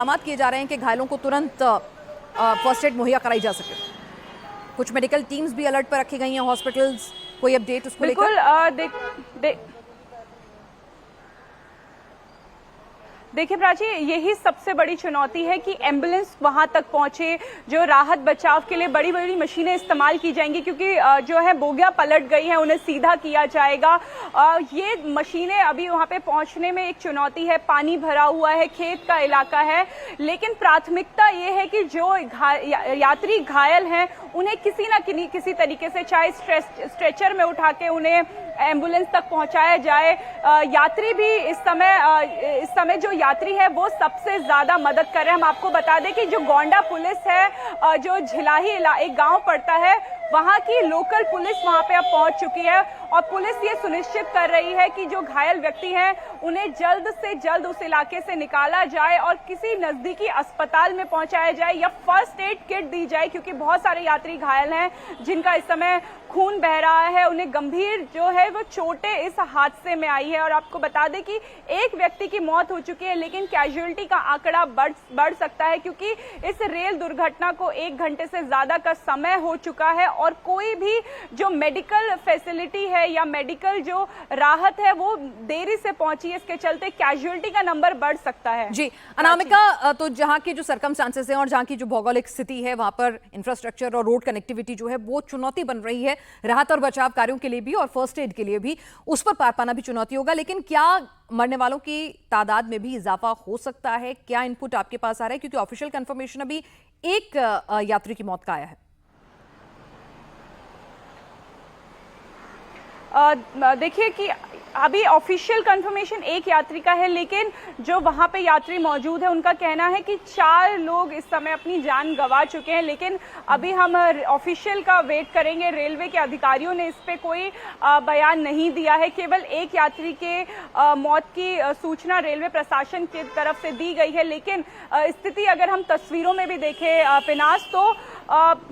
इंतजाम किए जा रहे हैं कि घायलों को तुरंत फर्स्ट एड मुहैया कराई जा सके। कुछ मेडिकल टीम्स भी अलर्ट पर रखी गई हैं, हॉस्पिटल्स। कोई अपडेट उसको लेकर? बिल्कुल देखिए प्राची, यही सबसे बड़ी चुनौती है कि एम्बुलेंस वहां तक पहुंचे। जो राहत बचाव के लिए बड़ी बड़ी मशीनें इस्तेमाल की जाएंगी, क्योंकि जो है बोगियां पलट गई हैं, उन्हें सीधा किया जाएगा। ये मशीनें अभी वहां पे पहुंचने में एक चुनौती है। पानी भरा हुआ है, खेत का इलाका है, लेकिन प्राथमिकता ये है कि जो यात्री घायल हैं उन्हें किसी न किसी तरीके से, चाहे स्ट्रेचर में उठा के उन्हें एम्बुलेंस तक पहुंचाया जाए। यात्री भी इस समय जो यात्री है वो सबसे ज्यादा मदद कर रहे हैं। हम आपको बता दें कि जो गोंडा पुलिस है, जो झिलाही एक गांव पड़ता है, वहां की लोकल पुलिस वहां पे अब पहुंच चुकी है और पुलिस ये सुनिश्चित कर रही है कि जो घायल व्यक्ति हैं उन्हें जल्द से जल्द उस इलाके से निकाला जाए और किसी नजदीकी अस्पताल में पहुंचाया जाए या फर्स्ट एड किट दी जाए, क्योंकि बहुत सारे यात्री घायल हैं जिनका इस समय खून बह रहा है। उन्हें गंभीर जो है वो चोटें इस हादसे में आई है। और आपको बता दें कि एक व्यक्ति की मौत हो चुकी है, लेकिन कैजुअलिटी का आंकड़ा बढ़ सकता है, क्योंकि इस रेल दुर्घटना को 1 घंटे से ज्यादा का समय हो चुका है और कोई भी जो मेडिकल फैसिलिटी है या मेडिकल जो राहत है वो देरी से पहुंची है। इसके चलते कैजुअलिटी का नंबर बढ़ सकता है। जी अनामिका, तो जहां की जो सर्कमस्टांसेस हैं और जहां की जो भौगोलिक स्थिति है, वहां पर इंफ्रास्ट्रक्चर और रोड कनेक्टिविटी जो है वो चुनौती बन रही है राहत और बचाव कार्यों के लिए भी और फर्स्ट एड के लिए भी। उस पर पार पाना भी चुनौती होगा, लेकिन क्या मरने वालों की तादाद में भी इजाफा हो सकता है? क्या इनपुट आपके पास आ रहा है? क्योंकि ऑफिशियल कंफर्मेशन अभी एक यात्री की मौत का आया है। देखिए कि अभी ऑफिशियल कंफर्मेशन एक यात्री का है, लेकिन जो वहां पे यात्री मौजूद है उनका कहना है कि 4 लोग इस समय अपनी जान गंवा चुके हैं। लेकिन अभी हम ऑफिशियल का वेट करेंगे। रेलवे के अधिकारियों ने इस पे कोई बयान नहीं दिया है। केवल एक यात्री के मौत की सूचना रेलवे प्रशासन की तरफ से दी गई है। लेकिन स्थिति अगर हम तस्वीरों में भी देखें पिनास, तो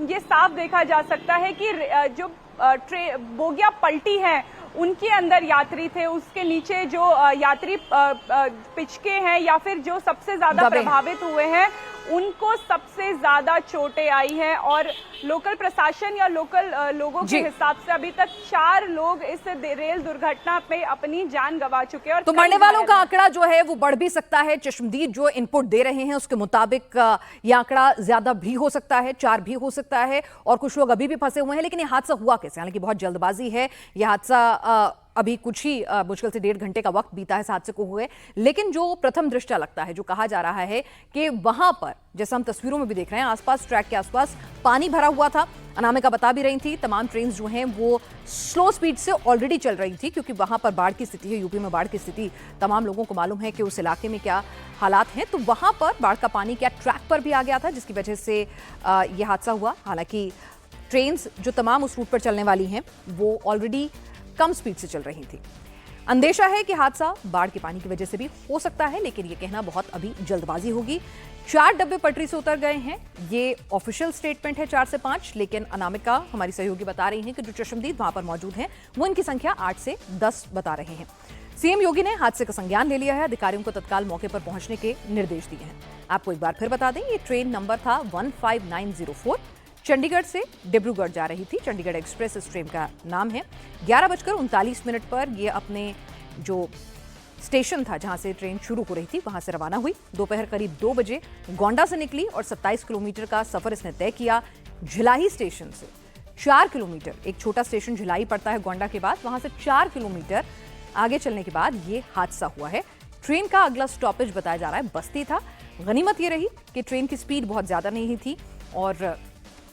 ये साफ देखा जा सकता है कि जो बोगियां पलटी हैं उनके अंदर यात्री थे, उसके नीचे जो यात्री पिचके हैं या फिर जो सबसे ज्यादा प्रभावित हुए हैं उनको सबसे ज्यादा चोटें आई हैं। और लोकल प्रशासन या लोकल लोगों के हिसाब से अभी तक 4 लोग इस रेल दुर्घटना में अपनी जान गंवा चुके हैं। और तो मरने वालों का आंकड़ा जो है वो बढ़ भी सकता है। चश्मदीद जो इनपुट दे रहे हैं उसके मुताबिक ये आंकड़ा ज्यादा भी हो सकता है, 4 भी हो सकता है और कुछ लोग अभी भी फंसे हुए हैं। लेकिन ये हादसा हुआ कैसे? हालांकि बहुत जल्दबाजी है। यह हादसा अभी कुछ ही मुश्किल से 1.5 घंटे का वक्त बीता है इस हादसे को हुए, लेकिन जो प्रथम दृष्टया लगता है, जो कहा जा रहा है कि वहां पर, जैसा हम तस्वीरों में भी देख रहे हैं, आसपास ट्रैक के आसपास पानी भरा हुआ था। अनामिका बता भी रही थी तमाम ट्रेन जो हैं वो स्लो स्पीड से ऑलरेडी चल रही थी, क्योंकि वहां पर बाढ़ की स्थिति है। यूपी में बाढ़ की स्थिति तमाम लोगों को मालूम है कि उस इलाके में क्या हालात हैं। तो वहां पर बाढ़ का पानी क्या ट्रैक पर भी आ गया था, जिसकी वजह से यह हादसा हुआ। हालांकि ट्रेन जो तमाम उस रूट पर चलने वाली हैं वो ऑलरेडी कम स्पीड से चल रही थी। अंदेशा है कि हादसा बाढ़ के पानी की वजह से भी हो सकता है, लेकिन यह कहना बहुत अभी जल्दबाजी होगी। 4 डब्बे पटरी से उतर गए हैं, ये ऑफिशियल स्टेटमेंट है 4 से 5, लेकिन अनामिका हमारी सहयोगी बता रही हैं कि जो चश्मदीद वहां पर मौजूद हैं वो इनकी संख्या 8 से 10 बता रहे हैं। सीएम योगी ने हादसे का संज्ञान ले लिया है, अधिकारियों को तत्काल मौके पर पहुंचने के निर्देश दिए हैं। आपको एक बार फिर बता दें, ये ट्रेन नंबर था 15904, चंडीगढ़ से डिब्रूगढ़ जा रही थी। चंडीगढ़ एक्सप्रेस इस ट्रेन का नाम है। 11:39 पर ये अपने जो स्टेशन था जहां से ट्रेन शुरू हो रही थी वहां से रवाना हुई। दोपहर करीब 2 बजे गोंडा से निकली और 27 किलोमीटर का सफर इसने तय किया। झिलाही स्टेशन से 4 किलोमीटर, एक छोटा स्टेशन झिलाई पड़ता है गोंडा के बाद, वहां से 4 किलोमीटर आगे चलने के बाद ये हादसा हुआ है। ट्रेन का अगला स्टॉपेज बताया जा रहा है बस्ती था। गनीमत ये रही कि ट्रेन की स्पीड बहुत ज्यादा नहीं थी और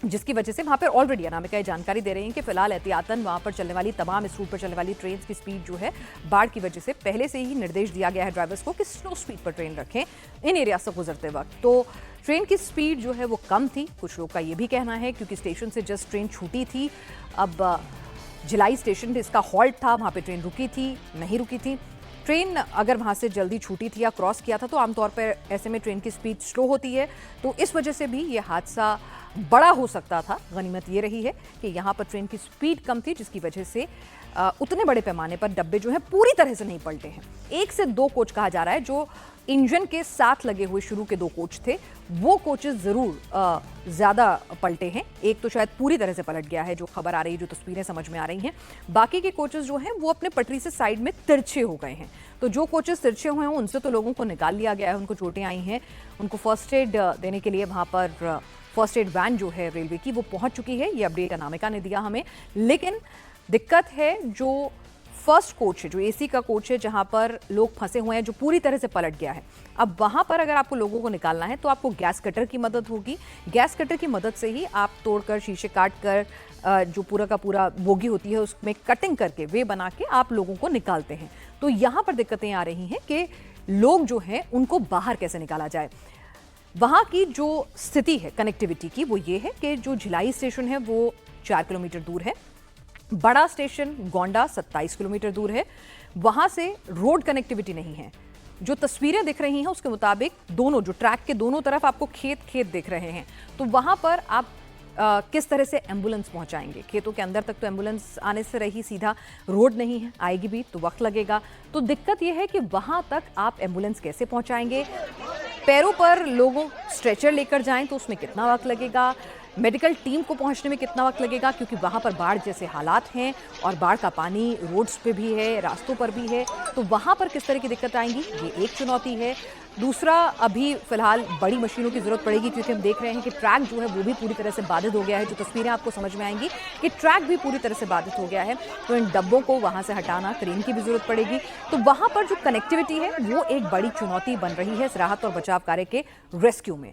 जिसकी वजह से वहां पर ऑलरेडी अनामिका जानकारी दे रही हैं कि फिलहाल एहतियातन वहां पर चलने वाली, तमाम इस रूट पर चलने वाली ट्रेन की स्पीड जो है बाढ़ की वजह से पहले से ही निर्देश दिया गया है ड्राइवर्स को कि स्लो स्पीड पर ट्रेन रखें इन एरिया से गुजरते वक्त। तो ट्रेन की स्पीड जो है वो कम थी। कुछ लोग का ये भी कहना है क्योंकि स्टेशन से जस्ट ट्रेन छूटी थी, अब झिलाई स्टेशन पे इसका हॉल्ट था, वहां पर ट्रेन रुकी थी, नहीं रुकी थी। ट्रेन अगर वहां से जल्दी छूटी थी या क्रॉस किया था तो आमतौर पर ऐसे में ट्रेन की स्पीड स्लो होती है, तो इस वजह से भी ये हादसा बड़ा हो सकता था। गनीमत ये रही है कि यहाँ पर ट्रेन की स्पीड कम थी, जिसकी वजह से उतने बड़े पैमाने पर डब्बे जो हैं पूरी तरह से नहीं पलटे हैं। 1 से 2 कोच कहा जा रहा है जो इंजन के साथ लगे हुए शुरू के 2 कोच थे, वो कोचेस जरूर ज्यादा पलटे हैं। एक तो शायद पूरी तरह से पलट गया है, जो खबर आ रही है, जो तस्वीरें समझ में आ रही हैं। बाकी के कोचेस जो हैं वो अपने पटरी से साइड में तिरछे हो गए हैं। तो जो कोचेस तिरछे हुए हैं उनसे तो लोगों को निकाल लिया गया है, उनको चोटें आई हैं, उनको फर्स्ट एड देने के लिए वहां पर फर्स्ट एड वैन जो है रेलवे की वो पहुंच चुकी है। ये अपडेट अनामिका ने दिया हमें। लेकिन दिक्कत है जो फर्स्ट कोच है, जो एसी का कोच है, जहां पर लोग फंसे हुए हैं, जो पूरी तरह से पलट गया है। अब वहां पर अगर आपको लोगों को निकालना है तो आपको गैस कटर की मदद होगी। गैस कटर की मदद से ही आप तोड़कर, शीशे काट कर, जो पूरा का पूरा बोगी होती है उसमें कटिंग करके वे बना के आप लोगों को निकालते हैं। तो यहां पर दिक्कतें आ रही हैं कि लोग जो हैं उनको बाहर कैसे निकाला जाए। वहां की जो स्थिति है कनेक्टिविटी की वो ये है कि जो भिलाई स्टेशन है वो 4 किलोमीटर दूर है, बड़ा स्टेशन गोंडा 27 किलोमीटर दूर है, वहां से रोड कनेक्टिविटी नहीं है। जो तस्वीरें दिख रही हैं उसके मुताबिक दोनों, जो ट्रैक के दोनों तरफ आपको खेत दिख रहे हैं, तो वहां पर आप किस तरह से एम्बुलेंस पहुंचाएंगे। खेतों के अंदर तक तो एम्बुलेंस आने से रही, सीधा रोड नहीं है, आएगी भी तो वक्त लगेगा। तो दिक्कत यह है कि वहां तक आप एम्बुलेंस कैसे पहुंचाएंगे। पैरों पर लोगों स्ट्रेचर लेकर जाएं तो उसमें कितना वक्त लगेगा, मेडिकल टीम को पहुंचने में कितना वक्त लगेगा, क्योंकि वहां पर बाढ़ जैसे हालात हैं और बाढ़ का पानी रोड्स पे भी है, रास्तों पर भी है। तो वहां पर किस तरह की दिक्कत आएंगी, ये एक चुनौती है। दूसरा, अभी फिलहाल बड़ी मशीनों की जरूरत पड़ेगी, क्योंकि हम देख रहे हैं कि ट्रैक जो है वो भी पूरी तरह से बाधित हो गया है। जो तस्वीरें आपको समझ में आएंगी कि ट्रैक भी पूरी तरह से बाधित हो गया है। तो इन डब्बों को वहां से हटाना, क्रेन की भी जरूरत पड़ेगी। तो वहां पर जो कनेक्टिविटी है वो एक बड़ी चुनौती बन रही है इस राहत और बचाव कार्य के रेस्क्यू में।